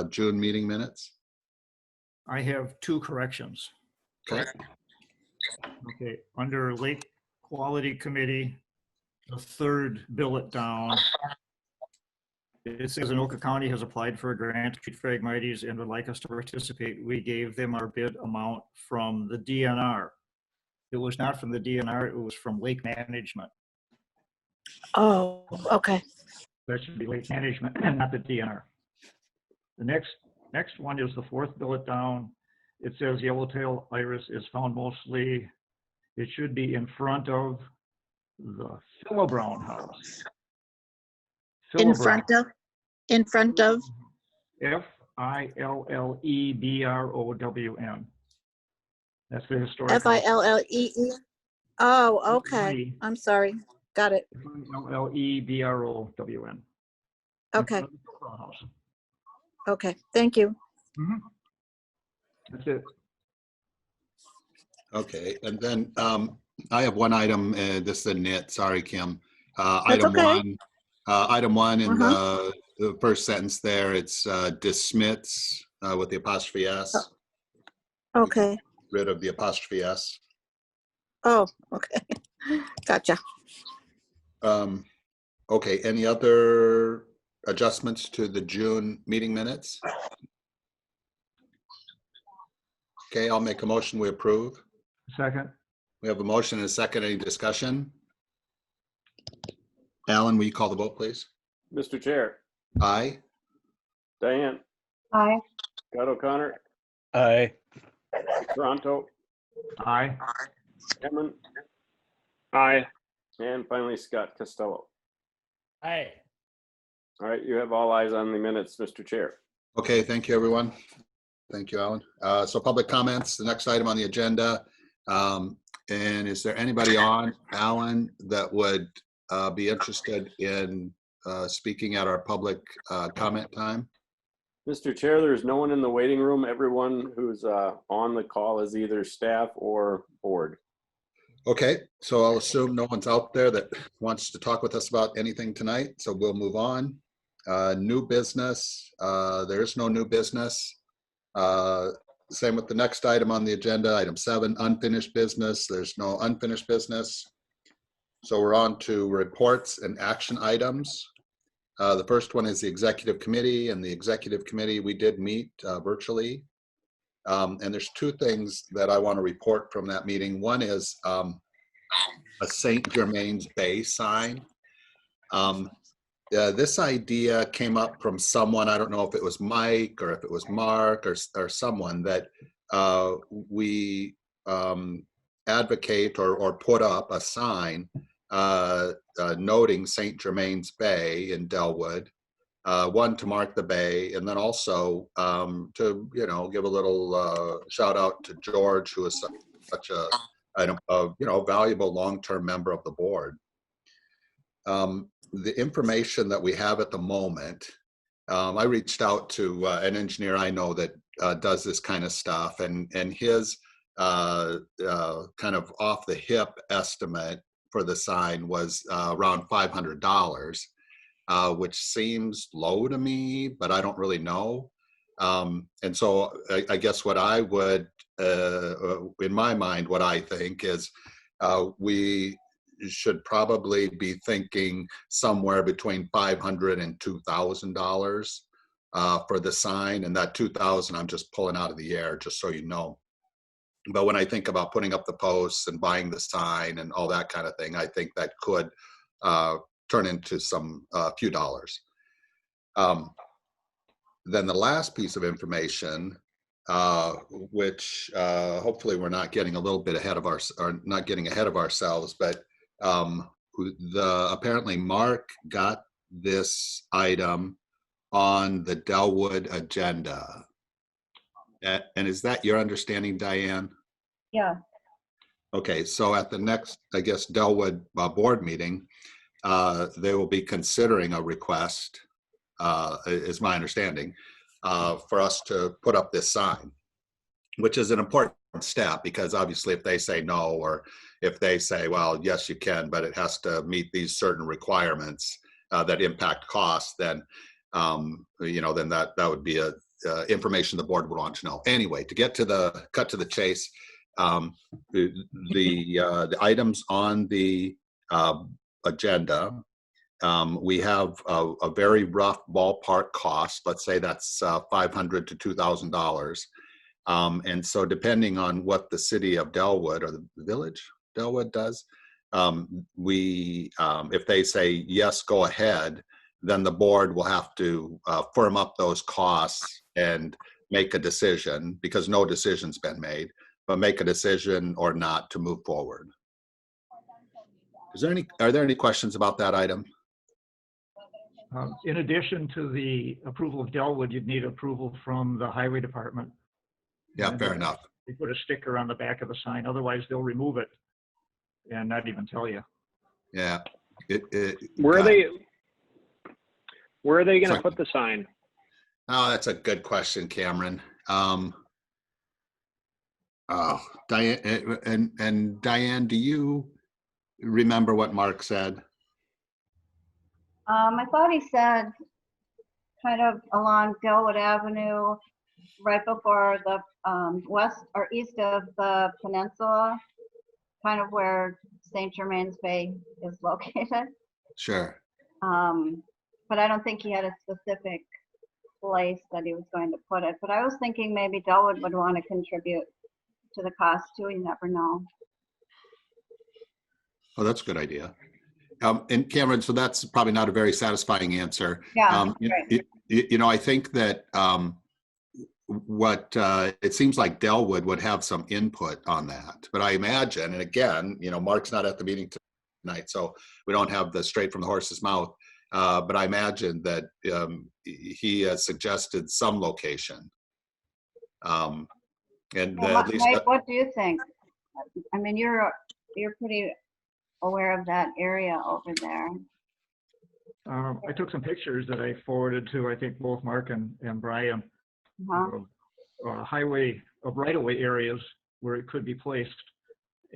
June meeting minutes? I have two corrections. Okay. Okay, under Lake Quality Committee, the third billet down, it says Anoka County has applied for a grant to treat Phragmites and would like us to participate. We gave them our bid amount from the DNR. It was not from the DNR, it was from Lake Management. Oh, okay. That should be Lake Management and not the DNR. The next one is the fourth billet down. It says yellowtail iris is found mostly, it should be in front of the Philibrown house. In front of? Fillebrown. That's the historic. Fillee? Oh, okay. I'm sorry. Got it. Fillebrown. Okay. Okay. Thank you. That's it. Okay, and then I have one item, this is a nit, sorry, Kim. That's Item okay. item one in the first sentence there, it's dismiss with the apostrophe S. Okay. Rid of the apostrophe S. Oh, okay. Gotcha. Okay, any other adjustments to the June meeting minutes? Okay, I'll make a motion, we approve. Second. We have a motion and a second. Any discussion? Alan, will you call the vote, please? Mr. Chair. Aye. Diane. Aye. Scott O'Connor. Aye. Toronto. Aye. Cameron. Aye. And finally, Scott Costello. Aye. All right, you have all eyes on the minutes, Mr. Chair. Okay, thank you, everyone. Thank you, Alan. So public comments, the next item on the agenda. And is there anybody on, Alan, that would be interested in speaking at our public comment time? Mr. Chair, there's no one in the waiting room. Everyone who's on the call is either staff or board. Okay, so I'll assume no one's out there that wants to talk with us about anything tonight, so we'll move on. New business, there is no new business. Same with the next item on the agenda, item 7, unfinished business. There's no unfinished business. So we're on to reports and action items. The first one is the executive committee, and the executive committee, we did meet virtually. And there's two things that I want to report from that meeting. One is a St. Germain's Bay sign. This idea came up from someone, I don't know if it was Mike or if it was Mark or someone, that we advocate or put up a sign noting St. Germain's Bay in Delwood, one to mark the bay, and then also to, you know, give a little shout out to George, who is such a valuable long-term member of the board. The information that we have at the moment, I reached out to an engineer I know that does this kind of stuff, and his kind of off the hip estimate for the sign was around $500, which seems low to me, but I don't really know. And so I guess what I would, in my mind, what I think is we should probably be thinking somewhere between $500 and $2,000 for the sign, and that 2,000 I'm just pulling out of the air, just so you know. But when I think about putting up the posts and buying the sign and all that kind of thing, I think that could turn into some few dollars. Then the last piece of information, which hopefully we're not getting a little bit ahead of not getting ahead of ourselves, but apparently Mark got this item on the Delwood agenda. And is that your understanding, Diane? Yeah. Okay, so at the next, I guess, Delwood board meeting, they will be considering a request, is my understanding, for us to put up this sign, which is an important step, because obviously if they say no, or if they say, well, yes, you can, but it has to meet these certain requirements that impact costs, then then that would be a information the board would want to know. Anyway, to get to the cut to the chase, the items on the agenda, we have a very rough ballpark cost. Let's say that's $500 to $2,000. And so depending on what the city of Delwood or the village Delwood does, if they say, yes, go ahead, then the board will have to firm up those costs and make a decision, because no decision's been made, but make a decision or not to move forward. Are there any questions about that item? In addition to the approval of Delwood, you'd need approval from the highway department. Yeah, And fair enough. They put a sticker on the back of the sign, otherwise they'll remove it and not even tell you. Yeah. Where are they going Sorry. to put the sign? Oh, that's a good question, Cameron. Diane, and Diane, do you remember what Mark said? I thought he said kind of along Delwood Avenue, right before the west or east of the peninsula, kind of where St. Germain's Bay is located. Sure. But I don't think he had a specific place that he was going to put it. But I was thinking maybe Delwood would want to contribute to the cost too. You never know. Oh, that's a good idea. And Cameron, so that's probably not a very satisfying answer. Yeah, right. I think that it seems like Delwood would have some input on that, but I imagine, and again, Mark's not at the meeting tonight, so we don't have the straight from the horse's mouth, but I imagine that he has suggested some location. And Well, at least Mike, what do you think? I mean, you're pretty aware of that area over there. I took some pictures that I forwarded to, I think, both Mark and Brian, Uh-huh. highway of right-of-way areas where it could be placed.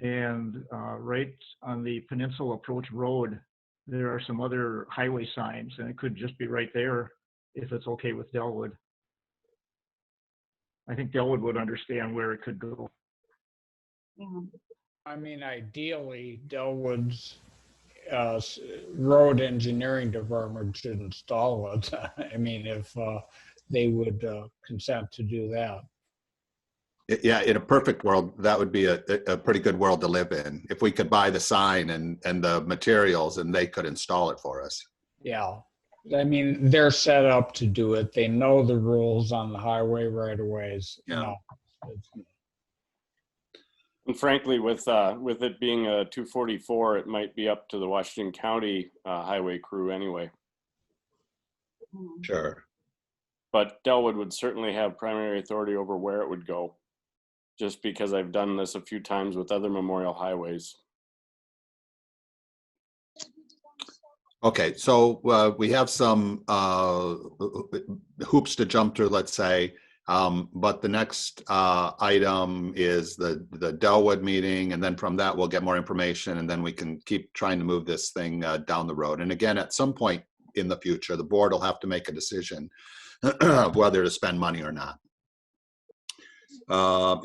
And right on the Peninsula Approach Road, there are some other highway signs, and it could just be right there if it's okay with Delwood. I think Delwood would understand where it could go. Yeah. I mean, ideally, Delwood's road engineering department should install it. I mean, if they would consent to do that. Yeah, in a perfect world, that would be a pretty good world to live in. If we could buy the sign and the materials and they could install it for us. Yeah. I mean, they're set up to do it. They know the rules on the highway right of ways. Yeah. And frankly, with it being a 244, it might be up to the Washington County highway crew anyway. Mhm. Sure. But Delwood would certainly have primary authority over where it would go, just because I've done this a few times with other memorial highways. Okay, so we have some hoops to jump through, let's say, but the next item is the Delwood meeting, and then from that we'll get more information, and then we can keep trying to move this thing down the road. And again, at some point in the future, the board will have to make a decision of whether to spend money or not.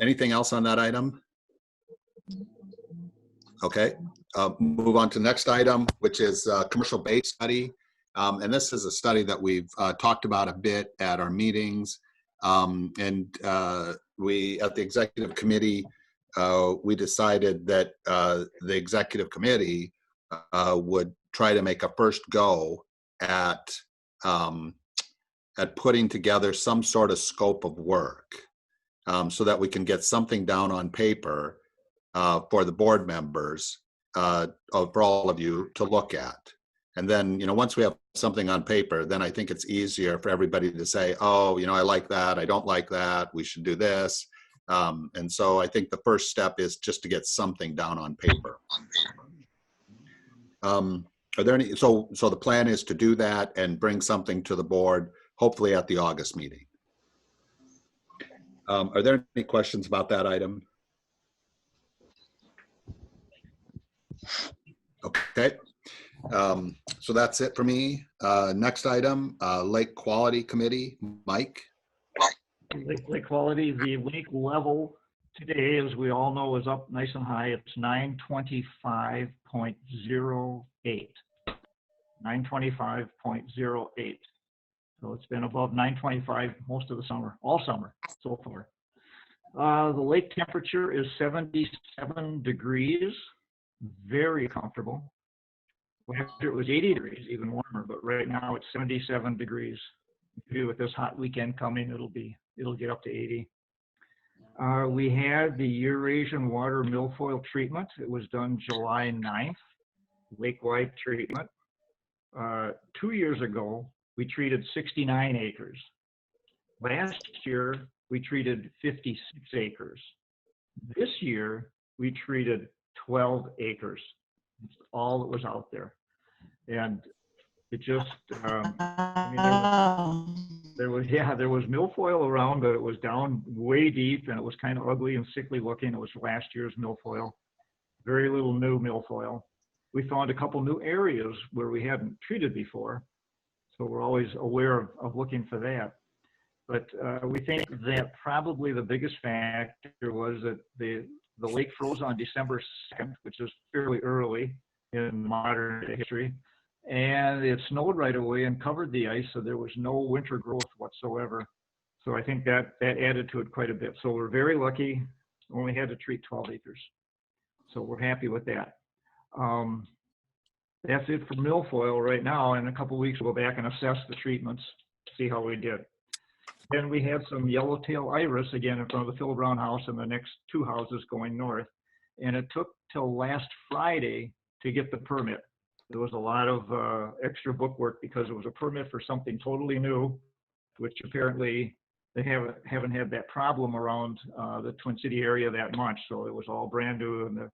Anything else on that item? Okay, move on to the next item, which is commercial base study. And this is a study that we've talked about a bit at our meetings. We, at the executive committee, we decided that the executive committee would try to make a first go at putting together some sort of scope of work so that we can get something down on paper for the board members, for all of you to look at. And then, once we have something on paper, then I think it's easier for everybody to say, oh, I like that, I don't like that, we should do this. And so I think the first step is just to get something down on paper. Are there any, so the plan is to do that and bring something to the board, hopefully at the August meeting. Are there any questions about that item? Okay. So that's it for me. Next item, Lake Quality Committee, Mike. Lake quality, the lake level today, as we all know, is up nice and high. It's 925.08. 925.08. So it's been above 925 most of the summer, all summer so far. The lake temperature is 77 degrees, very comfortable. Last year it was 80 degrees, even warmer, but right now it's 77 degrees. Maybe with this hot weekend coming, it'll get up to 80. We had the Eurasian water milfoil treatment. It was done July 9th, lake-wide treatment. 2 years ago, we treated 69 acres. Last year, we treated 56 acres. This year, we treated 12 acres. It's all that was out there. And it just, there was milfoil around, but it was down way deep and it was kind of ugly and sickly looking. It was last year's milfoil. Very little new milfoil. We found a couple new areas where we hadn't treated before. So we're always aware of looking for that. But we think that probably the biggest factor was that the lake froze on December 2nd, which is fairly early in modern history. And it snowed right away and covered the ice, so there was no winter growth whatsoever. So I think that added to it quite a bit. So we're very lucky, only had to treat 12 acres. So we're happy with that. That's it for milfoil right now. In a couple of weeks, we'll go back and assess the treatments, see how we did. Then we had some yellowtail iris, again, in front of the Phil Brown house and the next two houses going north. And it took till last Friday to get the permit. There was a lot of extra bookwork because it was a permit for something totally new, which apparently they haven't had that problem around the Twin City area that much. So it was all brand new, and the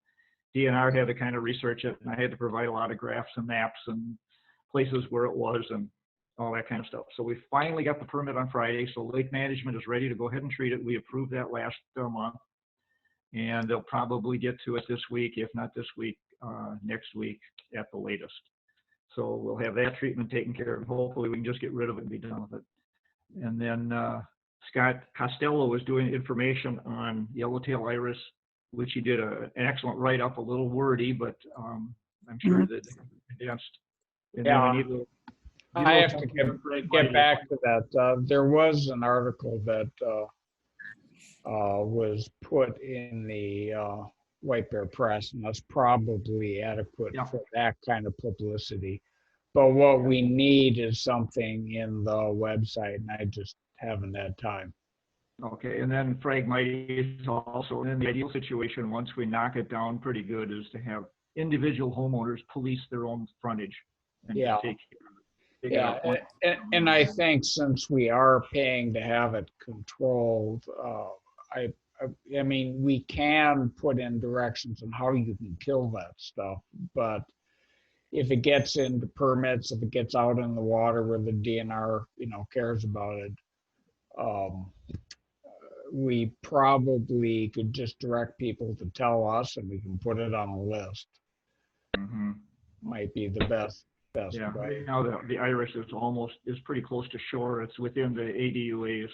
DNR had to kind of research it, and I had to provide a lot of graphs and maps and places where it was and all that kind of stuff. So we finally got the permit on Friday. So Lake Management is ready to go ahead and treat it. We approved that last month, and they'll probably get to it this week, if not this week, next week at the latest. So we'll have that treatment taken care of. Hopefully we can just get rid of it and be done with it. And then Scott Costello was doing information on yellowtail iris, which he did an excellent write-up, a little wordy, but I'm sure that condensed. And Yeah. then we need I have to get back to that. There was an article that was put in the White Bear Press, and that's probably adequate Yeah. for that kind of publicity. But what we need is something in the website, and I just haven't had time. Okay, and then Phragmites also, in the ideal situation, once we knock it down pretty good, is to have individual homeowners police their own frontage. And Yeah. take care of it. Take it Yeah, out. and I think since we are paying to have it controlled, I mean, we can put in directions on how you can kill that stuff, but if it gets into permits, if it gets out in the water where the DNR, cares about it, we probably could just direct people to tell us, and we can put it on a list. Mhm. Might be the best Yeah, way. right now the iris is pretty close to shore. It's within the ADUAs.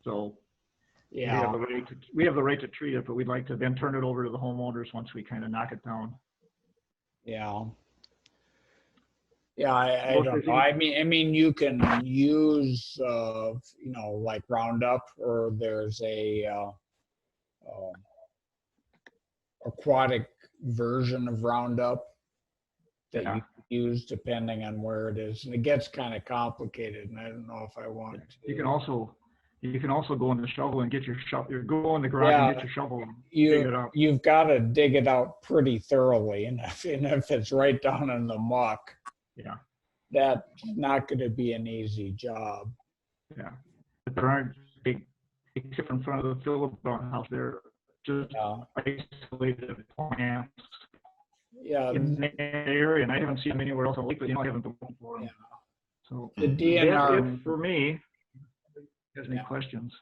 So we have Yeah, the right to treat it, but we'd like to then turn it over to the homeowners once we kind of knock it down. yeah. Yeah, I don't know. I mean, you can use, like Roundup, or there's a aquatic version of Roundup that Yeah. you can use depending on where it is, and it gets kind of complicated. And I don't know if I want to. You can also go in the shovel and get your shovel. You go in the garage and get your shovel and dig it up. You've got to dig it out pretty thoroughly, and if it's right down in the muck, Yeah. that's not going to be an easy job. Yeah. But there aren't big, except in front of the Philip Brown house, they're just Yeah. isolated plants Yeah, in that area, and I haven't seen them anywhere else on the lake, but I haven't been looking for them. Yeah. So the that's DNR. it for me. Has any Yeah. questions?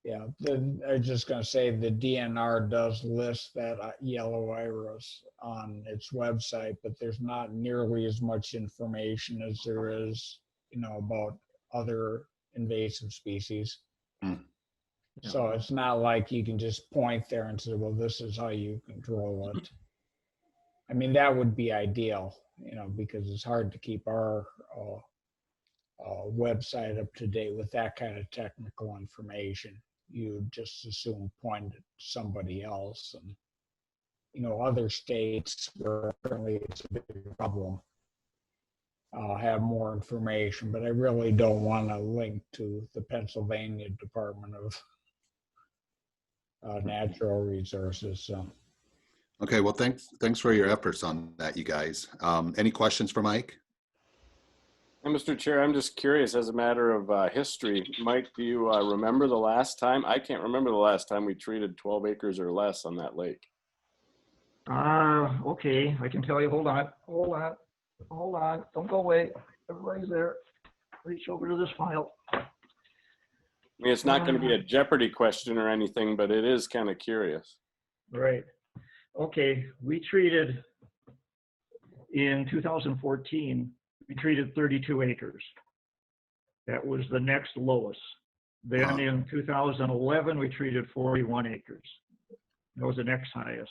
Yeah, I was just gonna say the DNR does list that yellow iris on its website, but there's not nearly as much information as there is, about other invasive species. Hmm. So it's not like you can just point there and say, well, this is how you control it. I mean, that would be ideal, because it's hard to keep our website up to date with that kind of technical information. You just assume point at somebody else, and other states where apparently it's a big problem have more information, but I really don't want to link to the Pennsylvania Department of Natural Resources. So. Okay, well, thanks for your efforts on that, you guys. Any questions for Mike? And Mr. Chair, I'm just curious, as a matter of history, Mike, do you remember the last time? I can't remember the last time we treated 12 acres or less on that lake. Okay, I can tell you. Hold on. Don't go away. Everybody's there. Reach over to this file. I mean, it's not going to be a Jeopardy question or anything, but it is kind of curious. Right. Okay, we treated, in 2014, we treated 32 acres. That was the next lowest. Then in 2011, we treated 41 acres. That was the next highest.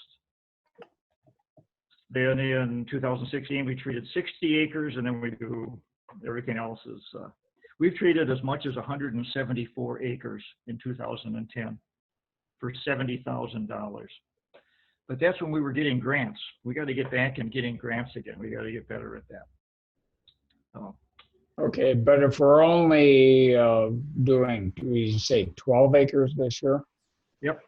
Then in 2016, we treated 60 acres, and then we do everything else is, we've treated as much as 174 acres in 2010 for $70,000. But that's when we were getting grants. We got to get back and getting grants again. We got to get better at that. So. Okay, but if we're only doing, we say 12 acres this year? Yep.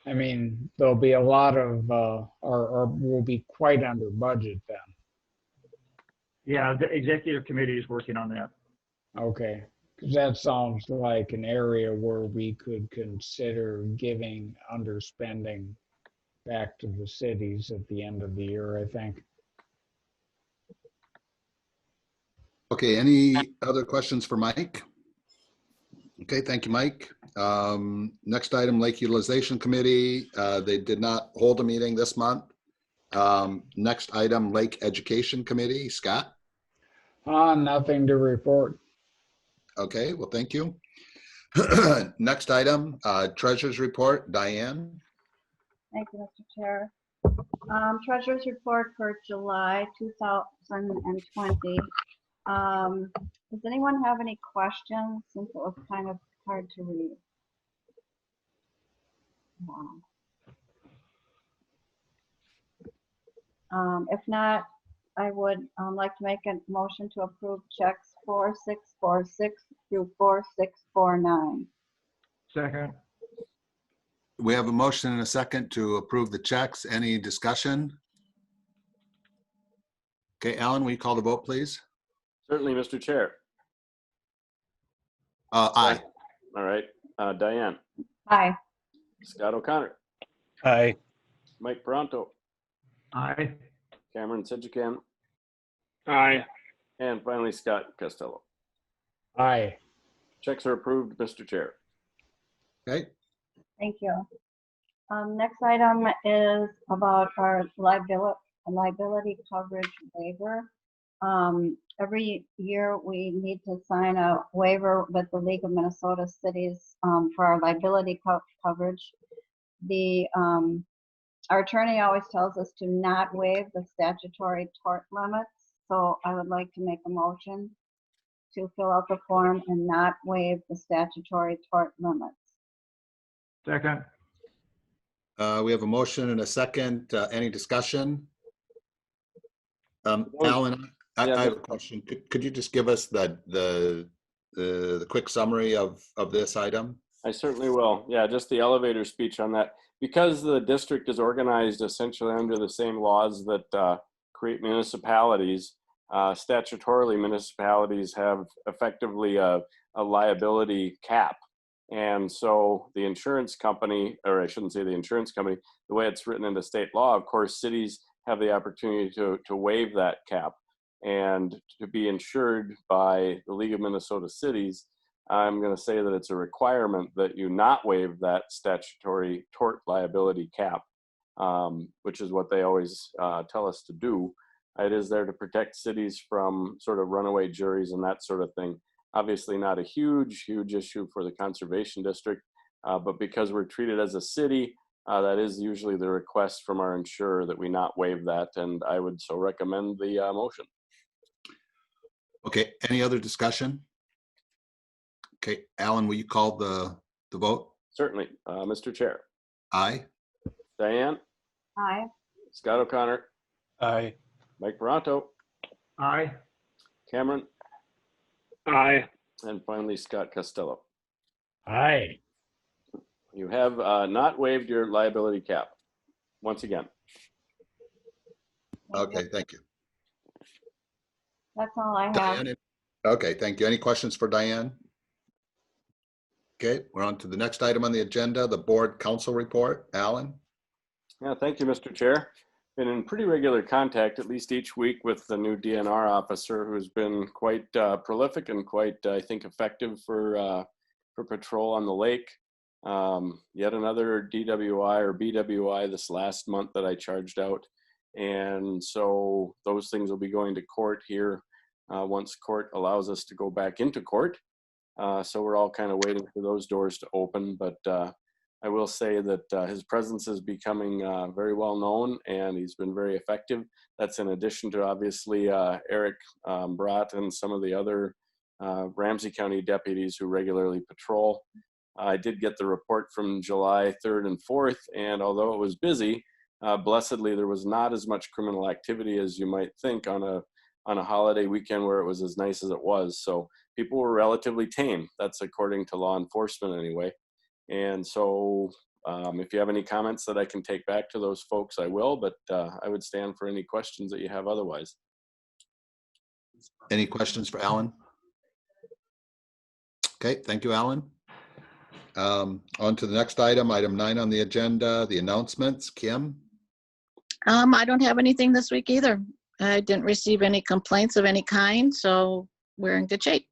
I mean, there'll be a lot of, or we'll be quite under budget then. Yeah, the executive committee is working on that. Okay, because that sounds like an area where we could consider giving underspending back to the cities at the end of the year, I think. Okay, any other questions for Mike? Okay, thank you, Mike. Next item, Lake Utilization Committee. They did not hold a meeting this month. Next item, Lake Education Committee. Scott? Nothing to report. Okay, well, thank you. Next item, Treasurer's Report. Diane? Thank you, Mr. Chair. Treasurer's report for July 2020. Does anyone have any questions, since it was kind of hard to read? If not, I would like to make a motion to approve checks 4646 through 4649. Second. We have a motion and a second to approve the checks. Any discussion? Okay, Alan, will you call the vote, please? Certainly, Mr. Chair. Aye. All right. Diane? Aye. Scott O'Connor? Aye. Mike Peranto? Aye. Cameron Sidgican? Aye. And finally, Scott Costello. Aye. Checks are approved, Mr. Chair. Okay. Thank you. Next item is about our liability coverage waiver. Every year we need to sign a waiver with the League of Minnesota Cities for our liability coverage. Our attorney always tells us to not waive the statutory tort limits. So I would like to make a motion to fill out the form and not waive the statutory tort limits. Second. We have a motion and a second. Any discussion? Alan, I have a question. Could you just give us the quick summary of this item? I certainly will. Yeah, just the elevator speech on that. Because the district is organized essentially under the same laws that create municipalities, statutorily municipalities have effectively a liability cap. And so the insurance company, or I shouldn't say the insurance company, the way it's written into state law, of course, cities have the opportunity to waive that cap and to be insured by the League of Minnesota Cities. I'm going to say that it's a requirement that you not waive that statutory tort liability cap, which is what they always tell us to do. It is there to protect cities from sort of runaway juries and that sort of thing. Obviously not a huge issue for the conservation district, but because we're treated as a city, that is usually the request from our insurer that we not waive that, and I would so recommend the motion. Okay, any other discussion? Okay, Alan, will you call the vote? Certainly. Mr. Chair. Aye. Diane, Aye. Scott O'Connor, Aye. Mike Baranto, Aye. Cameron, Aye. and finally Scott Costello. Aye. You have not waived your liability cap, once again. Okay, thank you. That's all I have. Diane? Okay, thank you. Any questions for Diane? Okay, we're on to the next item on the agenda, the board council report. Alan? Yeah, thank you, Mr. Chair. Been in pretty regular contact, at least each week, with the new DNR officer, who's been quite prolific and quite, I think, effective for patrol on the lake. Yet another DWI or BWI this last month that I charged out. And so those things will be going to court here once court allows us to go back into court. So we're all kind of waiting for those doors to open. But I will say that his presence is becoming very well known, and he's been very effective. That's in addition to obviously Eric Brott and some of the other Ramsey County deputies who regularly patrol. I did get the report from July 3rd and 4th, and although it was busy, blessedly there was not as much criminal activity as you might think on a holiday weekend where it was as nice as it was. So people were relatively tame. That's according to law enforcement anyway. And so if you have any comments that I can take back to those folks, I will, but I would stand for any questions that you have otherwise. Any questions for Alan? Okay, thank you, Alan. On to the next item, item 9 on the agenda, the announcements. Kim? I don't have anything this week either. I didn't receive any complaints of any kind, so we're in good shape.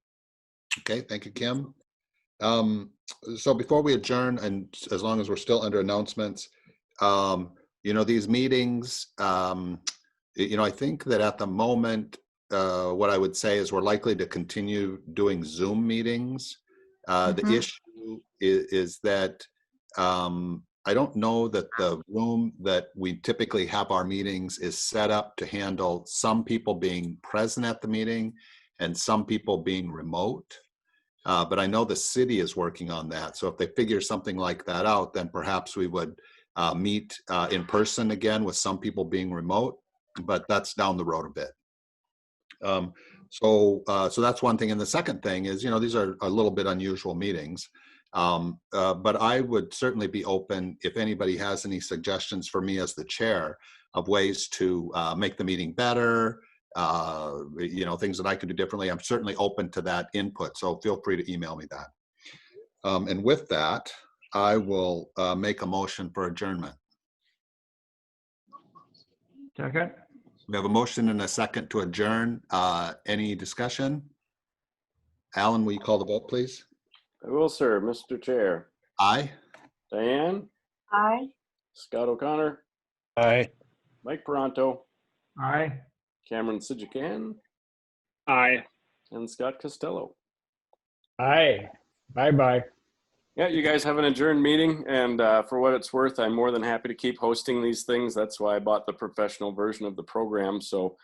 Okay, thank you, Kim. So before we adjourn, and as long as we're still under announcements, these meetings, I think that at the moment, what I would say is we're likely to continue doing Zoom meetings. The issue is that I don't know that the room that we typically have our meetings is set up to handle some people being present at the meeting and some people being remote. But I know the city is working on that. So if they figure something like that out, then perhaps we would meet in person again with some people being remote, but that's down the road a bit. So that's one thing. And the second thing is, these are a little bit unusual meetings. But I would certainly be open if anybody has any suggestions for me as the chair of ways to make the meeting better, things that I could do differently. I'm certainly open to that input. So feel free to email me that. And with that, I will make a motion for adjournment. Second. We have a motion and a second to adjourn. Any discussion? Alan, will you call the vote, please? I will, sir. Mr. Chair. Aye. Diane, Aye. Scott O'Connor, Aye. Mike Baranto, Aye. Cameron Sidjican, Aye. and Scott Costello. Aye. Bye-bye. Yeah, you guys have an adjourned meeting, and for what it's worth, I'm more than happy to keep hosting these things. That's why I bought the professional version of the program. So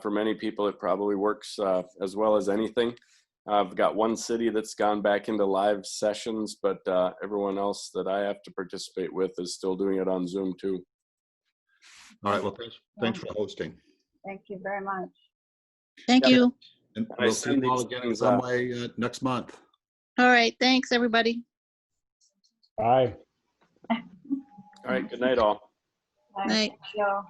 for many people, it probably works as well as anything. I've got one city that's gone back into live sessions, but everyone else that I have to participate with is still doing it on Zoom too. All right. Well, thanks for hosting. Thank you very much. Thank Yeah. you. And I we'll see send you all these again in things some out. way next month. All right. Thanks, everybody. Bye. All right, good night all. Night. Joe.